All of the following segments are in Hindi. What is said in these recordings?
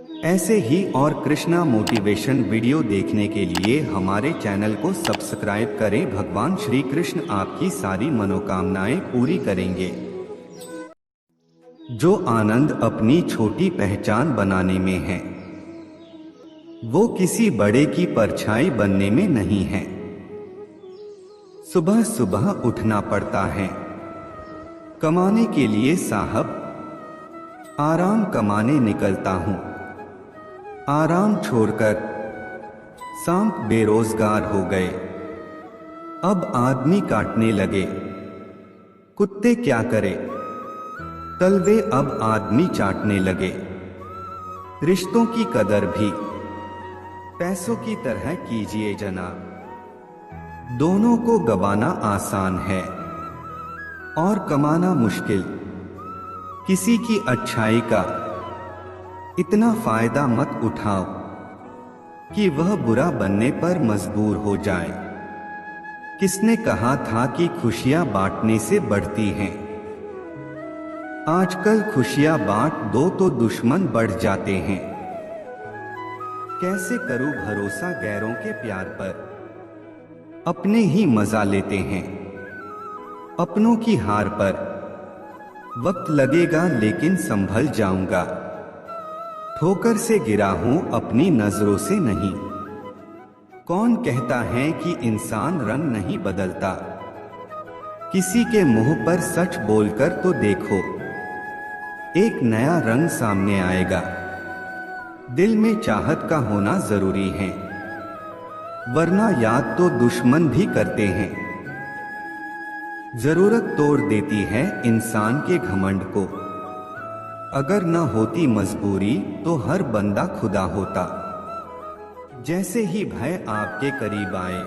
ऐसे ही और कृष्णा मोटिवेशन वीडियो देखने के लिए हमारे चैनल को सब्सक्राइब करें। भगवान श्री कृष्ण आपकी सारी मनोकामनाएं पूरी करेंगे। जो आनंद अपनी छोटी पहचान बनाने में है, वो किसी बड़े की परछाई बनने में नहीं है। सुबह सुबह उठना पड़ता है कमाने के लिए साहब, आराम कमाने निकलता हूं। आराम छोड़कर सांप बेरोजगार हो गए। अब आदमी काटने लगे, कुत्ते क्या करे, तलवे अब आदमी चाटने लगे। रिश्तों की कदर भी पैसों की तरह कीजिए जनाब। दोनों को गवाना आसान है और कमाना मुश्किल। किसी की अच्छाई का इतना फायदा मत उठाओ कि वह बुरा बनने पर मजबूर हो जाए। किसने कहा था कि खुशियां बांटने से बढ़ती हैं? आजकल खुशियां बांट दो तो दुश्मन बढ़ जाते हैं। कैसे करूं भरोसा गैरों के प्यार पर, अपने ही मजा लेते हैं अपनों की हार पर। वक्त लगेगा लेकिन संभल जाऊंगा। ठोकर से गिरा हूं अपनी नजरों से नहीं। कौन कहता है कि इंसान रंग नहीं बदलता? किसी के मुंह पर सच बोलकर तो देखो, एक नया रंग सामने आएगा। दिल में चाहत का होना जरूरी है, वरना याद तो दुश्मन भी करते हैं। जरूरत तोड़ देती है इंसान के घमंड को। अगर न होती मजबूरी तो हर बंदा खुदा होता। जैसे ही भय आपके करीब आए,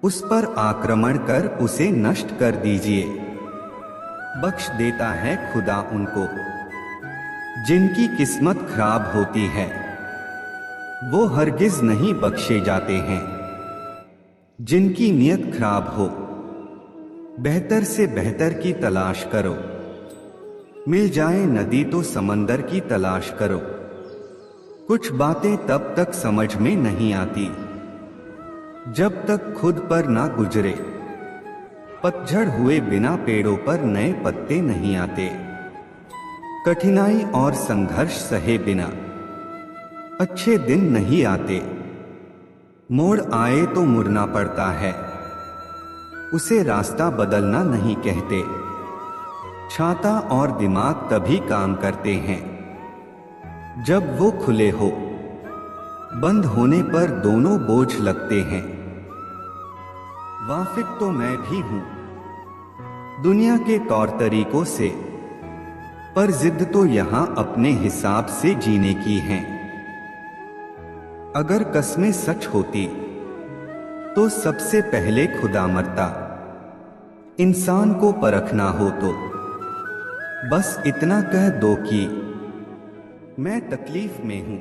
उस पर आक्रमण कर उसे नष्ट कर दीजिए। बख्श देता है खुदा उनको जिनकी किस्मत खराब होती है। वो हरगिज नहीं बख्शे जाते हैं जिनकी नियत खराब हो। बेहतर से बेहतर की तलाश करो, मिल जाए नदी तो समंदर की तलाश करो। कुछ बातें तब तक समझ में नहीं आती जब तक खुद पर ना गुजरे। पतझड़ हुए बिना पेड़ों पर नए पत्ते नहीं आते। कठिनाई और संघर्ष सहे बिना अच्छे दिन नहीं आते। मोड़ आए तो मुड़ना पड़ता है, उसे रास्ता बदलना नहीं कहते। छाता और दिमाग तभी काम करते हैं जब वो खुले हो। बंद होने पर दोनों बोझ लगते हैं। वाकिफ तो मैं भी हूं दुनिया के तौर तरीकों से, पर जिद तो यहां अपने हिसाब से जीने की है। अगर कस्में सच होती तो सबसे पहले खुदा मरता। इंसान को परखना हो तो बस इतना कह दो कि मैं तकलीफ में हूं।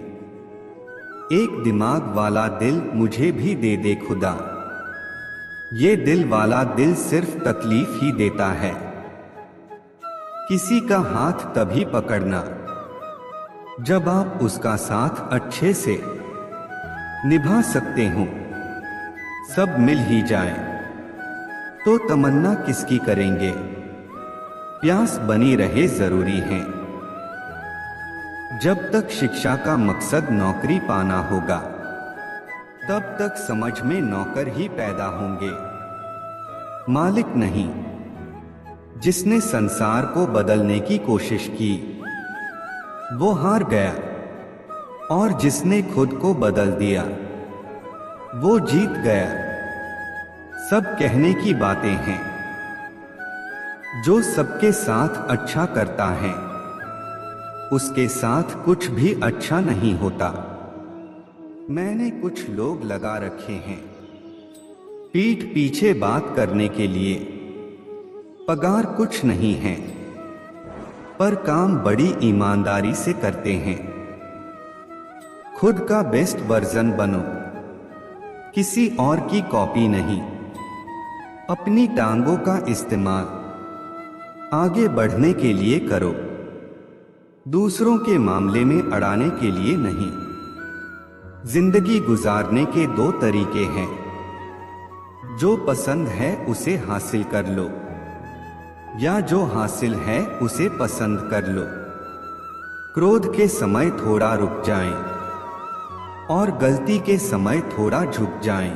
एक दिमाग वाला दिल मुझे भी दे दे खुदा। ये दिल वाला दिल सिर्फ तकलीफ ही देता है। किसी का हाथ तभी पकड़ना जब आप उसका साथ अच्छे से निभा सकते हो। सब मिल ही जाए तो तमन्ना किसकी करेंगे? प्यास बनी रहे जरूरी है। जब तक शिक्षा का मकसद नौकरी पाना होगा, तब तक समझ में नौकर ही पैदा होंगे, मालिक नहीं। जिसने संसार को बदलने की कोशिश की वो हार गया, और जिसने खुद को बदल दिया वो जीत गया। सब कहने की बातें हैं। जो सबके साथ अच्छा करता है उसके साथ कुछ भी अच्छा नहीं होता। मैंने कुछ लोग लगा रखे हैं पीठ पीछे बात करने के लिए। पगार कुछ नहीं है, पर काम बड़ी ईमानदारी से करते हैं। खुद का बेस्ट वर्जन बनो, किसी और की कॉपी नहीं। अपनी टांगों का इस्तेमाल आगे बढ़ने के लिए करो। दूसरों के मामले में अड़ाने के लिए नहीं। जिंदगी गुजारने के दो तरीके हैं, जो पसंद है उसे हासिल कर लो, या जो हासिल है उसे पसंद कर लो। क्रोध के समय थोड़ा रुक जाएं और गलती के समय थोड़ा झुक जाएं,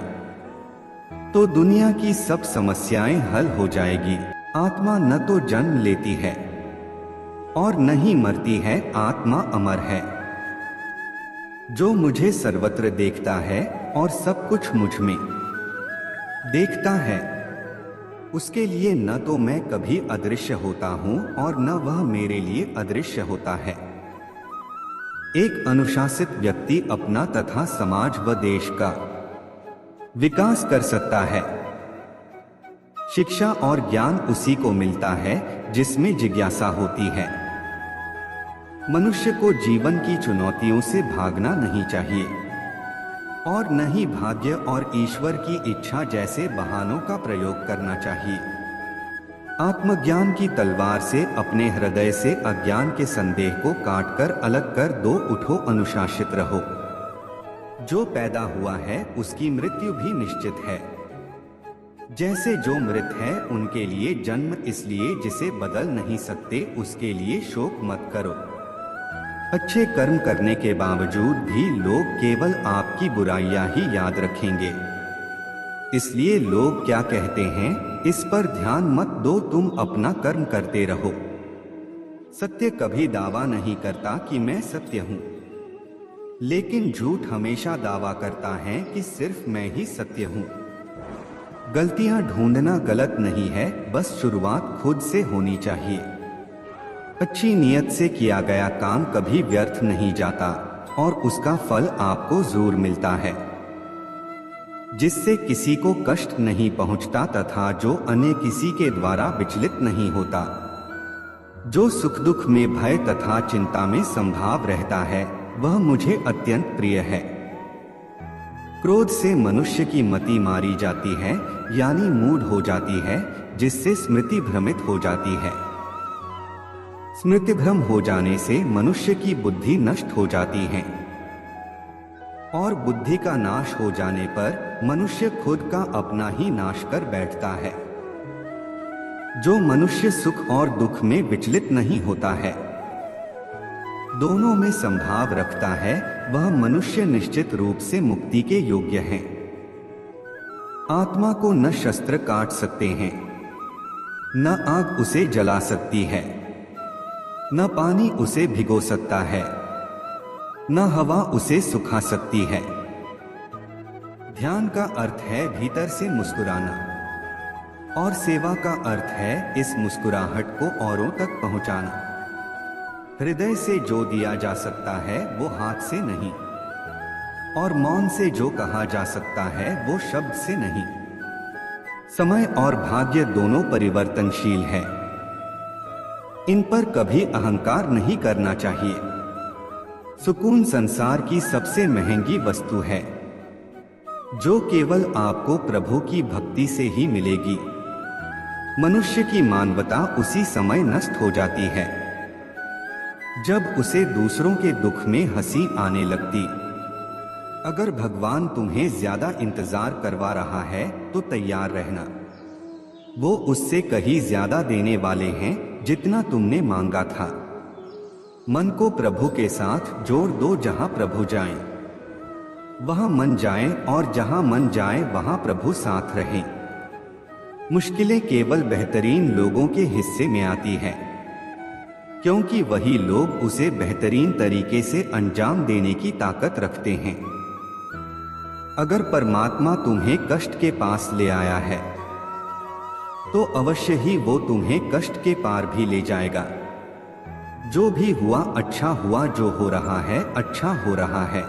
तो दुनिया की सब समस्याएं हल हो जाएगी। आत्मा न तो जन्म लेती है और न ही मरती है, आत्मा अमर है। जो मुझे सर्वत्र देखता है और सब कुछ मुझ में देखता है, उसके लिए न तो मैं कभी अदृश्य होता हूं और न वह मेरे लिए अदृश्य होता है। एक अनुशासित व्यक्ति अपना तथा समाज व देश का विकास कर सकता है। शिक्षा और ज्ञान उसी को मिलता है जिसमें जिज्ञासा होती है। मनुष्य को जीवन की चुनौतियों से भागना नहीं चाहिए और न ही भाग्य और ईश्वर की इच्छा जैसे बहानों का प्रयोग करना चाहिए। आत्मज्ञान की तलवार से अपने हृदय से अज्ञान के संदेह को काटकर अलग कर दो। उठो, अनुशासित रहो। जो पैदा हुआ है उसकी मृत्यु भी निश्चित है। जैसे जो मृत है उनके लिए जन्म इसलिए जिसे बदल नहीं सकते, उसके लिए शोक मत करो। अच्छे कर्म करने के बावजूद भी लोग केवल आपकी बुराइयां ही याद रखेंगे, इसलिए लोग क्या कहते हैं इस पर ध्यान मत दो, तुम अपना कर्म करते रहो। सत्य कभी दावा नहीं करता कि मैं सत्य हूं, लेकिन झूठ हमेशा दावा करता है कि सिर्फ मैं ही सत्य हूं। गलतियां ढूंढना गलत नहीं है, बस शुरुआत खुद से होनी चाहिए। अच्छी नीयत से किया गया काम कभी व्यर्थ नहीं जाता और उसका फल आपको जरूर मिलता है, जिससे किसी को कष्ट नहीं पहुंचता तथा जो अन्य किसी के द्वारा विचलित नहीं होता। जो सुख दुख में भय तथा चिंता में संभाव रहता है वह मुझे अत्यंत प्रिय है। क्रोध से मनुष्य की मति मारी जाती है, यानी मूढ़ हो जाती है, जिससे स्मृति भ्रमित हो जाती है। स्मृति भ्रम हो जाने से मनुष्य की बुद्धि नष्ट हो जाती है और बुद्धि का नाश हो जाने पर मनुष्य खुद का अपना ही नाश कर बैठता है। जो मनुष्य सुख और दुख में विचलित नहीं होता है, दोनों में संभाव रखता है, वह मनुष्य निश्चित रूप से मुक्ति के योग्य है। आत्मा को न शस्त्र काट सकते हैं, न आग उसे जला सकती है, न पानी उसे भिगो सकता है, न हवा उसे सुखा सकती है। ध्यान का अर्थ है भीतर से मुस्कुराना और सेवा का अर्थ है इस मुस्कुराहट को औरों तक पहुंचाना। हृदय से जो दिया जा सकता है वो हाथ से नहीं, और मौन से जो कहा जा सकता है वो शब्द से नहीं। समय और भाग्य दोनों परिवर्तनशील है, इन पर कभी अहंकार नहीं करना चाहिए। सुकून संसार की सबसे महंगी वस्तु है, जो केवल आपको प्रभु की भक्ति से ही मिलेगी। मनुष्य की मानवता उसी समय नष्ट हो जाती है जब उसे दूसरों के दुख में हंसी आने लगती। अगर भगवान तुम्हें ज्यादा इंतजार करवा रहा है तो तैयार रहना, वो उससे कहीं ज्यादा देने वाले हैं जितना तुमने मांगा था। मन को प्रभु के साथ जोड़ दो, जहां प्रभु जाएं वहां मन जाए, और जहां मन जाए वहां प्रभु साथ रहे। मुश्किलें केवल बेहतरीन लोगों के हिस्से में आती है, क्योंकि वही लोग उसे बेहतरीन तरीके से अंजाम देने की ताकत रखते हैं। अगर परमात्मा तुम्हें कष्ट के पास ले आया है तो अवश्य ही वो तुम्हें कष्ट के पार भी ले जाएगा। जो भी हुआ अच्छा हुआ, जो हो रहा है अच्छा हो रहा है,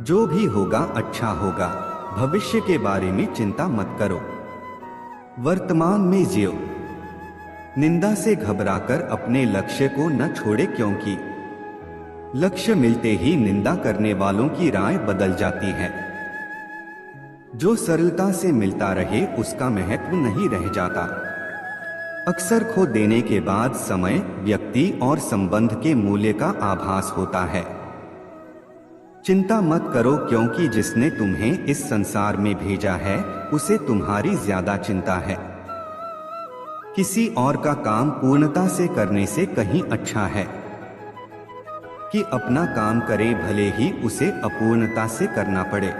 जो भी होगा अच्छा होगा। भविष्य के बारे में चिंता मत करो, वर्तमान में जियो। निंदा से घबराकर अपने लक्ष्य को न छोड़े, क्योंकि लक्ष्य मिलते ही निंदा करने वालों की राय बदल जाती है। जो सरलता से मिलता रहे उसका महत्व नहीं रह जाता। अक्सर खो देने के बाद समय, व्यक्ति और संबंध के मूल्य का आभास होता है। चिंता मत करो, क्योंकि जिसने तुम्हें इस संसार में भेजा है उसे तुम्हारी ज्यादा चिंता है। किसी और का काम पूर्णता से करने से कहीं अच्छा है कि अपना काम करे, भले ही उसे अपूर्णता से करना पड़े।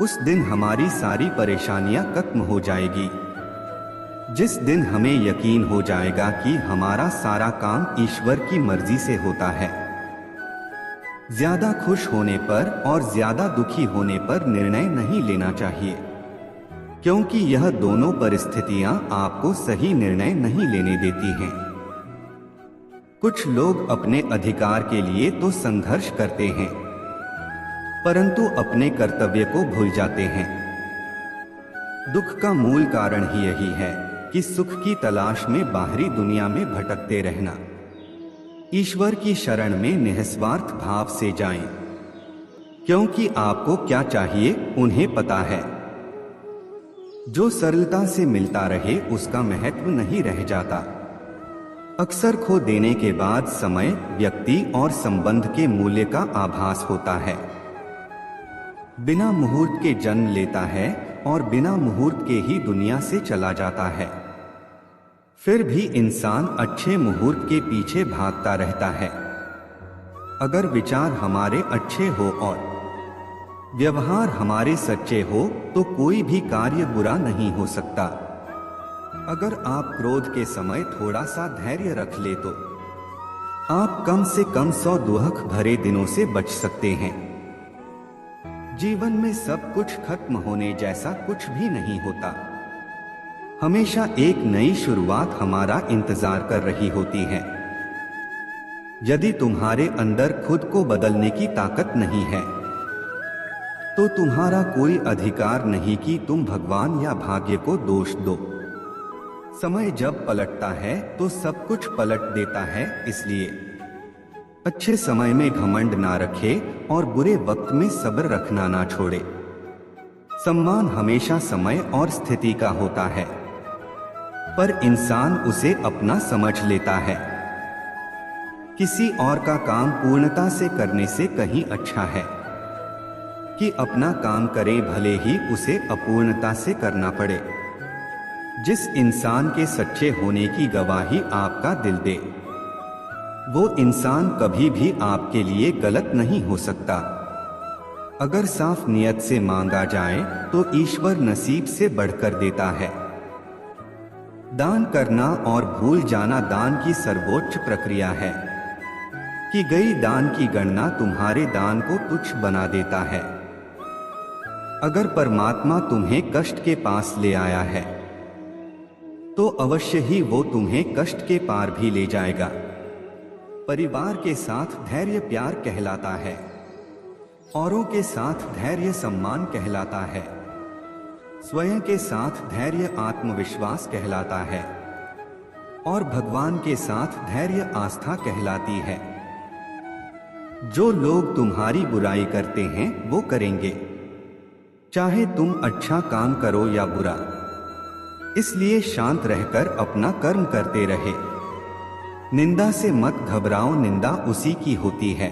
उस दिन हमारी सारी परेशानियां खत्म हो जाएगी, जिस दिन हमें यकीन हो जाएगा कि हमारा सारा काम ईश्वर की मर्जी से होता है। ज्यादा खुश होने पर और ज्यादा दुखी होने पर निर्णय नहीं लेना चाहिए, क्योंकि यह दोनों परिस्थितियां आपको सही निर्णय नहीं लेने देती हैं। कुछ लोग अपने अधिकार के लिए तो संघर्ष करते हैं, परंतु अपने कर्तव्य को भूल जाते हैं। दुख का मूल कारण ही यही है कि सुख की तलाश में बाहरी दुनिया में भटकते रहना। ईश्वर की शरण में निस्वार्थ भाव से जाएं, क्योंकि आपको क्या चाहिए उन्हें पता है। जो सरलता से मिलता रहे उसका महत्व नहीं रह जाता। अक्सर खो देने के बाद समय, व्यक्ति और संबंध के मूल्य का आभास होता है। बिना मुहूर्त के जन्म लेता है और बिना मुहूर्त के ही दुनिया से चला जाता है। फिर भी इंसान अच्छे मुहूर्त के पीछे भागता रहता है। अगर विचार हमारे अच्छे हो और व्यवहार हमारे सच्चे हो तो कोई भी कार्य बुरा नहीं हो सकता। अगर आप क्रोध के समय थोड़ा सा धैर्य रख ले तो आप कम से कम 100 दुख भरे दिनों से बच सकते हैं। जीवन में सब कुछ खत्म होने जैसा कुछ भी नहीं होता। हमेशा एक नई शुरुआत हमारा इंतजार कर रही होती है। यदि तुम्हारे अंदर खुद को बदलने की ताकत नहीं है तो तुम्हारा कोई अधिकार नहीं कि तुम भगवान या भाग्य को दोष दो। समय जब पलटता है तो सब कुछ पलट देता है, इसलिए अच्छे समय में घमंड ना रखे और बुरे वक्त में सब्र रखना ना छोड़े। सम्मान हमेशा समय और स्थिति का होता है, पर इंसान उसे अपना समझ लेता है। किसी और का काम पूर्णता से करने से कहीं अच्छा है कि अपना काम करे, भले ही उसे अपूर्णता से करना पड़े। जिस इंसान के सच्चे होने की गवाही आपका दिल दे, वो इंसान कभी भी आपके लिए गलत नहीं हो सकता। अगर साफ नियत से मांगा जाए तो ईश्वर नसीब से बढ़कर देता है। दान करना और भूल जाना दान की सर्वोच्च प्रक्रिया है। की गई दान की गणना तुम्हारे दान को तुच्छ बना देता है। अगर परमात्मा तुम्हें कष्ट के पास ले आया है तो अवश्य ही वो तुम्हें कष्ट के पार भी ले जाएगा। परिवार के साथ धैर्य प्यार कहलाता है, औरों के साथ धैर्य सम्मान कहलाता है, स्वयं के साथ धैर्य आत्मविश्वास कहलाता है और भगवान के साथ धैर्य आस्था कहलाती है। जो लोग तुम्हारी बुराई करते हैं वो करेंगे, चाहे तुम अच्छा काम करो या बुरा। इसलिए शांत रहकर अपना कर्म करते रहे। निंदा से मत घबराओ, निंदा उसी की होती है।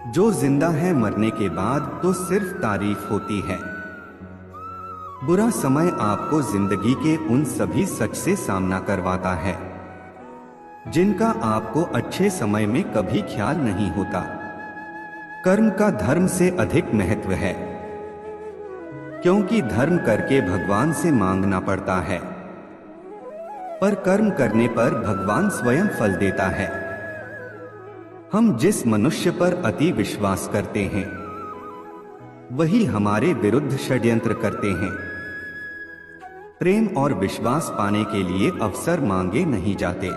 जो जिंदा है मरने के बाद तो सिर्फ तारीफ होती है। बुरा समय आपको जिंदगी के उन सभी सच से सामना करवाता है जिनका आपको अच्छे समय में कभी ख्याल नहीं होता। कर्म का धर्म से अधिक महत्व है, क्योंकि धर्म करके भगवान से मांगना पड़ता है, पर कर्म करने पर भगवान स्वयं फल देता है। हम जिस मनुष्य पर अति विश्वास करते हैं वही हमारे विरुद्ध षड्यंत्र करते हैं। प्रेम और विश्वास पाने के लिए अवसर मांगे नहीं जाते,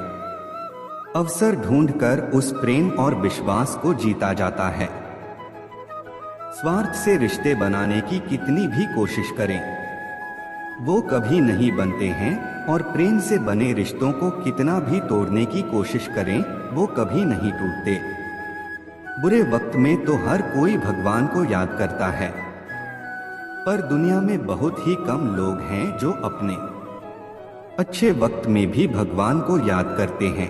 अवसर ढूंढकर उस प्रेम और विश्वास को जीता जाता है। स्वार्थ से रिश्ते बनाने की कितनी भी कोशिश करें वो कभी नहीं बनते हैं, और प्रेम से बने रिश्तों को कितना भी तोड़ने की कोशिश करें वो कभी नहीं टूटते। बुरे वक्त में तो हर कोई भगवान को याद करता है, पर दुनिया में बहुत ही कम लोग हैं जो अपने अच्छे वक्त में भी भगवान को याद करते हैं।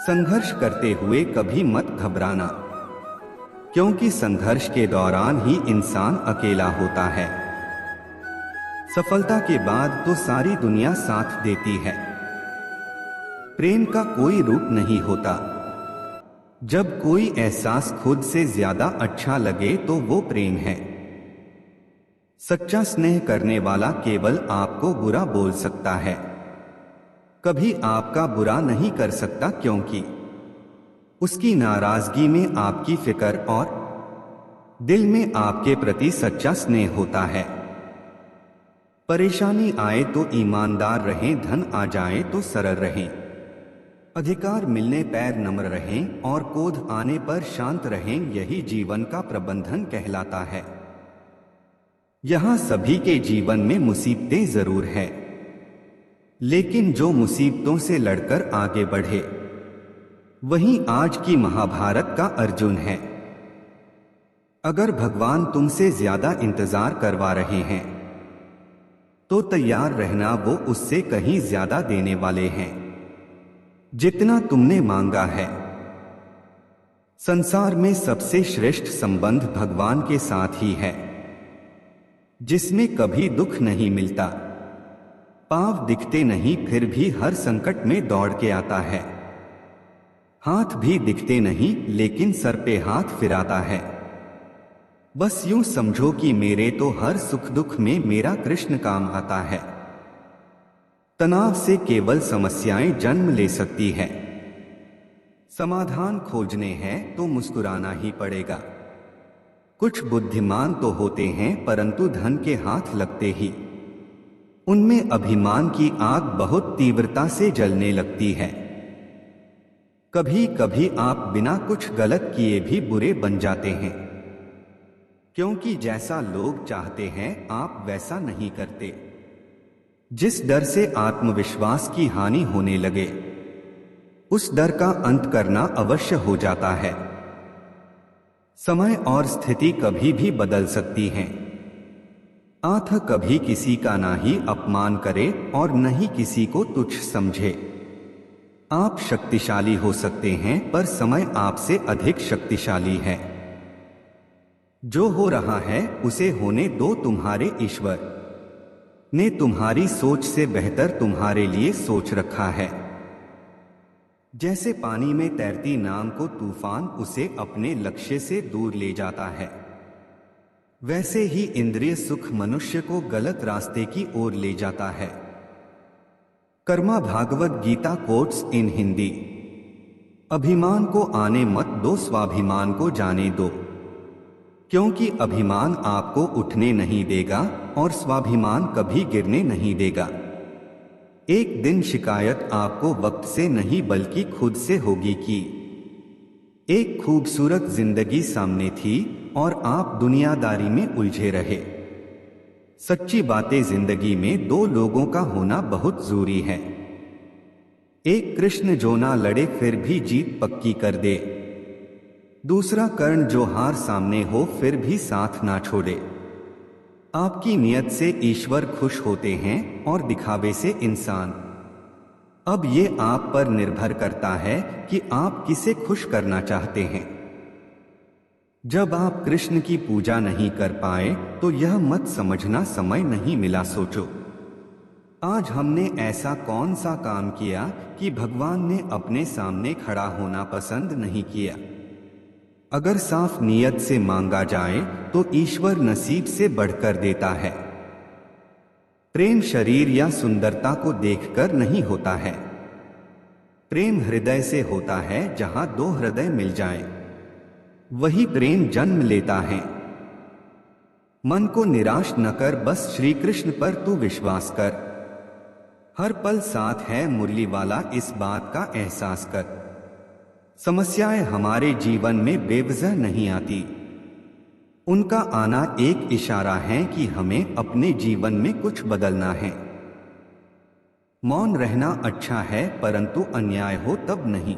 संघर्ष करते हुए कभी मत घबराना, क्योंकि संघर्ष के दौरान ही इंसान अकेला होता है। सफलता के बाद तो सारी दुनिया साथ देती है। प्रेम का कोई रूप नहीं होता। जब कोई एहसास खुद से ज्यादा अच्छा लगे तो वो प्रेम है। सच्चा स्नेह करने वाला केवल आपको बुरा बोल सकता है, कभी आपका बुरा नहीं कर सकता, क्योंकि उसकी नाराजगी में आपकी फिक्र और दिल में आपके प्रति सच्चा स्नेह होता है। परेशानी आए तो ईमानदार रहें, धन आ जाए तो सरल रहें, अधिकार मिलने पैर नम्र रहें और क्रोध आने पर शांत रहें। यही जीवन का प्रबंधन कहलाता है। यहाँ सभी के जीवन में मुसीबतें जरूर है, लेकिन जो मुसीबतों से लड़कर आगे बढ़े वही आज की महाभारत का अर्जुन है। अगर भगवान तुमसे ज्यादा इंतजार करवा रहे हैं तो तैयार रहना, वो उससे कहीं ज्यादा देने वाले हैं जितना तुमने मांगा है। संसार में सबसे श्रेष्ठ संबंध भगवान के साथ ही है, जिसमें कभी दुख नहीं मिलता। पांव दिखते नहीं फिर भी हर संकट में दौड़ के आता है। हाथ भी दिखते नहीं लेकिन सर पे हाथ फिराता है। बस यूं समझो कि मेरे तो हर सुख दुख में मेरा कृष्ण काम आता है। तनाव से केवल समस्याएं जन्म ले सकती है। समाधान खोजने हैं तो मुस्कुराना ही पड़ेगा। कुछ बुद्धिमान तो होते हैं परंतु धन के हाथ लगते ही उनमें अभिमान की आग बहुत तीव्रता से जलने लगती है। कभी कभी आप बिना कुछ गलत किए भी बुरे बन जाते हैं, क्योंकि जैसा लोग चाहते हैं आप वैसा नहीं करते। जिस डर से आत्मविश्वास की हानि होने लगे उस डर का अंत करना अवश्य हो जाता है। समय और स्थिति कभी भी बदल सकती हैं। आंख कभी किसी का ना ही अपमान करे और न ही किसी को तुच्छ समझे। आप शक्तिशाली हो सकते हैं पर समय आपसे अधिक शक्तिशाली है। जो हो रहा है उसे होने दो। तुम्हारे ईश्वर ने तुम्हारी सोच से बेहतर तुम्हारे लिए सोच रखा है। जैसे पानी में तैरती नाव को तूफान उसे अपने लक्ष्य से दूर ले जाता है, वैसे ही इंद्रिय सुख मनुष्य को गलत रास्ते की ओर ले जाता है। Karma Bhagavad Gita quotes in Hindi. अभिमान को आने मत दो, स्वाभिमान को जाने दो, क्योंकि अभिमान आपको उठने नहीं देगा और स्वाभिमान कभी गिरने नहीं देगा। एक दिन शिकायत आपको वक्त से नहीं बल्कि खुद से होगी कि एक खूबसूरत जिंदगी सामने थी और आप दुनियादारी में उलझे रहे। सच्ची बातें जिंदगी में दो लोगों का होना बहुत जरूरी है। एक कृष्ण जो ना लड़े फिर भी जीत पक्की कर दे, दूसरा कर्ण जो हार सामने हो फिर भी साथ ना छोड़े। आपकी नियत से ईश्वर खुश होते हैं और दिखावे से इंसान। अब ये आप पर निर्भर करता है कि आप किसे खुश करना चाहते हैं। जब आप कृष्ण की पूजा नहीं कर पाए तो यह मत समझना समय नहीं मिला, सोचो आज हमने ऐसा कौन सा काम किया कि भगवान ने अपने सामने खड़ा होना पसंद नहीं किया। अगर साफ नियत से मांगा जाए तो ईश्वर नसीब से बढ़कर देता है। प्रेम शरीर या सुंदरता को देखकर नहीं होता है। प्रेम हृदय से होता है। जहां दो हृदय मिल जाएं, वही प्रेम जन्म लेता है। मन को निराश न कर, बस श्री कृष्ण पर तू विश्वास कर। हर पल साथ है मुरली वाला, इस बात का एहसास कर। समस्याएं हमारे जीवन में बेवजह नहीं आती, उनका आना एक इशारा है कि हमें अपने जीवन में कुछ बदलना है। मौन रहना अच्छा है परंतु अन्याय हो तब नहीं।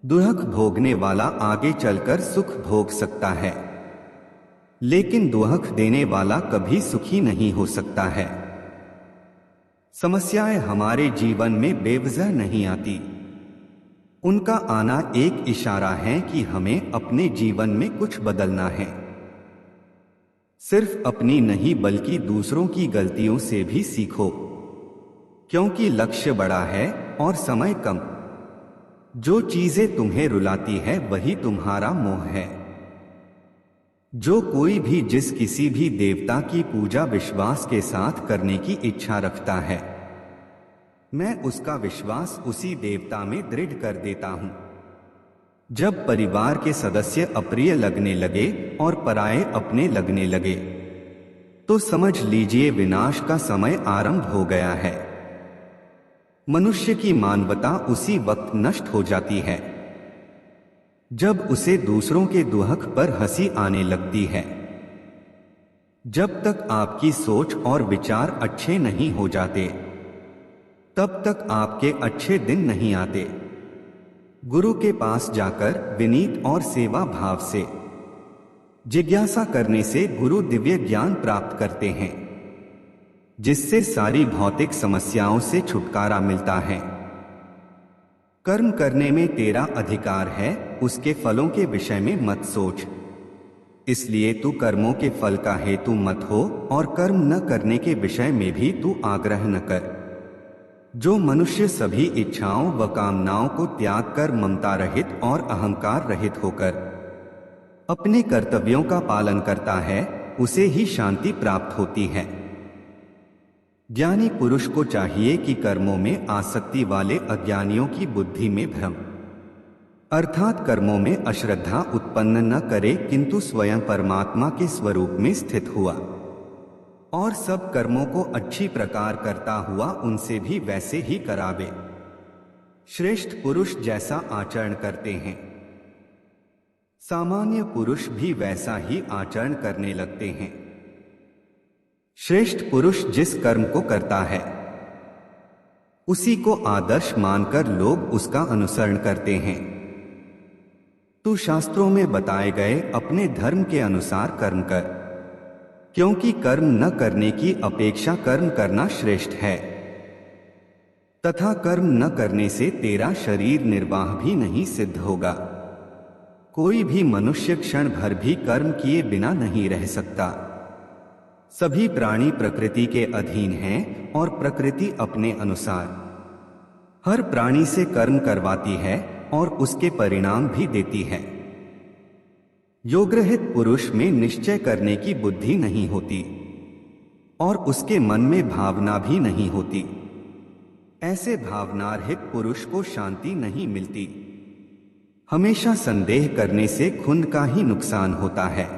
दुख भोगने वाला आगे चलकर सुख भोग सकता है, लेकिन दुख देने वाला कभी सुखी नहीं हो सकता है। समस्याएं हमारे जीवन में बेवजह नहीं आती। उनका आना एक इशारा है कि हमें अपने जीवन में कुछ बदलना है। सिर्फ अपनी नहीं बल्कि दूसरों की गलतियों से भी सीखो, क्योंकि लक्ष्य बड़ा है और समय कम। जो चीजें तुम्हें रुलाती है वही तुम्हारा मोह है। जो कोई भी जिस किसी भी देवता की पूजा विश्वास के साथ करने की इच्छा रखता है, मैं उसका विश्वास उसी देवता में दृढ़ कर देता हूं। जब परिवार के सदस्य अप्रिय लगने लगे और पराये अपने लगने लगे, तो समझ लीजिए विनाश का समय आरंभ हो गया है। मनुष्य की मानवता उसी वक्त नष्ट हो जाती है जब उसे दूसरों के दुहक पर हंसी आने लगती है। जब तक आपकी सोच और विचार अच्छे नहीं हो जाते, तब तक आपके अच्छे दिन नहीं आते। गुरु के पास जाकर विनीत और सेवा भाव से जिज्ञासा करने से गुरु दिव्य ज्ञान प्राप्त करते हैं, जिससे सारी भौतिक समस्याओं से छुटकारा मिलता है। कर्म करने में तेरा अधिकार है, उसके फलों के विषय में मत सोच। इसलिए तू कर्मों के फल का हेतु मत हो और कर्म न करने के विषय में भी तू आग्रह न कर। जो मनुष्य सभी इच्छाओं व कामनाओं को त्याग कर ममता रहित और अहंकार रहित होकर अपने कर्तव्यों का पालन करता है, उसे ही शांति प्राप्त होती है। ज्ञानी पुरुष को चाहिए कि कर्मों में आसक्ति वाले अज्ञानियों की बुद्धि में भ्रम अर्थात कर्मों में अश्रद्धा उत्पन्न न करे, किंतु स्वयं परमात्मा के स्वरूप में स्थित हुआ और सब कर्मों को अच्छी प्रकार करता हुआ उनसे भी वैसे ही करावे। श्रेष्ठ पुरुष जैसा आचरण करते हैं, सामान्य पुरुष भी वैसा ही आचरण करने लगते हैं। श्रेष्ठ पुरुष जिस कर्म को करता है, उसी को आदर्श मानकर लोग उसका अनुसरण करते हैं। तू शास्त्रों में बताए गए अपने धर्म के अनुसार कर्म कर, क्योंकि कर्म न करने की अपेक्षा कर्म करना श्रेष्ठ है, तथा कर्म न करने से तेरा शरीर निर्वाह भी नहीं सिद्ध होगा। कोई भी मनुष्य क्षण भर भी कर्म किए बिना नहीं रह सकता। सभी प्राणी प्रकृति के अधीन हैं और प्रकृति अपने अनुसार हर प्राणी से कर्म करवाती है और उसके परिणाम भी देती है। योगरहित पुरुष में निश्चय करने की बुद्धि नहीं होती और उसके मन में भावना भी नहीं होती। ऐसे भावनारहित पुरुष को शांति नहीं मिलती। हमेशा संदेह करने से खुद का ही नुकसान होता है।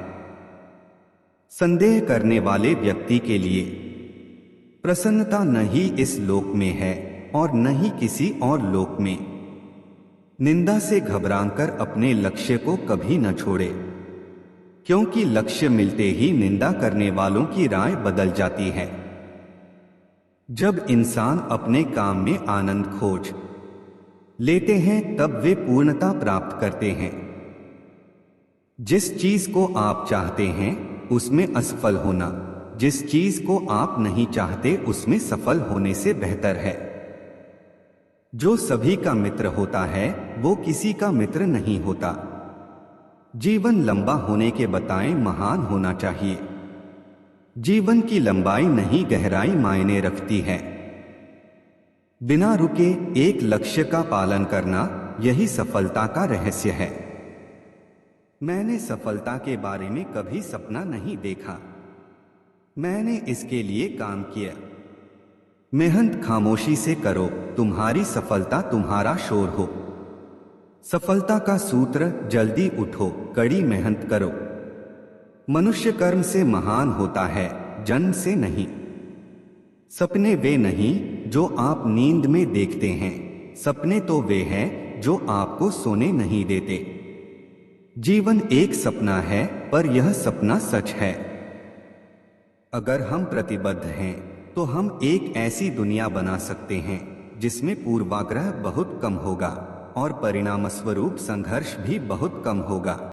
संदेह करने वाले व्यक्ति के लिए प्रसन्नता न ही इस लोक में है और न ही किसी और लोक में। निंदा से घबराकर अपने लक्ष्य को कभी न छोड़े, क्योंकि लक्ष्य मिलते ही निंदा करने वालों की राय बदल जाती है। जब इंसान अपने काम में आनंद खोज लेते हैं, तब वे पूर्णता प्राप्त करते हैं। जिस चीज को आप चाहते हैं उसमें असफल होना, जिस चीज को आप नहीं चाहते उसमें सफल होने से बेहतर है। जो सभी का मित्र होता है वो किसी का मित्र नहीं होता। जीवन लंबा होने के बजाय महान होना चाहिए। जीवन की लंबाई नहीं गहराई मायने रखती है। बिना रुके एक लक्ष्य का पालन करना, यही सफलता का रहस्य है। मैंने सफलता के बारे में कभी सपना नहीं देखा, मैंने इसके लिए काम किया। मेहनत खामोशी से करो, तुम्हारी सफलता तुम्हारा शोर हो। सफलता का सूत्र, जल्दी उठो, कड़ी मेहनत करो। मनुष्य कर्म से महान होता है, जन्म से नहीं। सपने वे नहीं जो आप नींद में देखते हैं, सपने तो वे हैं जो आपको सोने नहीं देते। जीवन एक सपना है, पर यह सपना सच है। अगर हम प्रतिबद्ध हैं तो हम एक ऐसी दुनिया बना सकते हैं जिसमें पूर्वाग्रह बहुत कम होगा और परिणामस्वरूप संघर्ष भी बहुत कम होगा।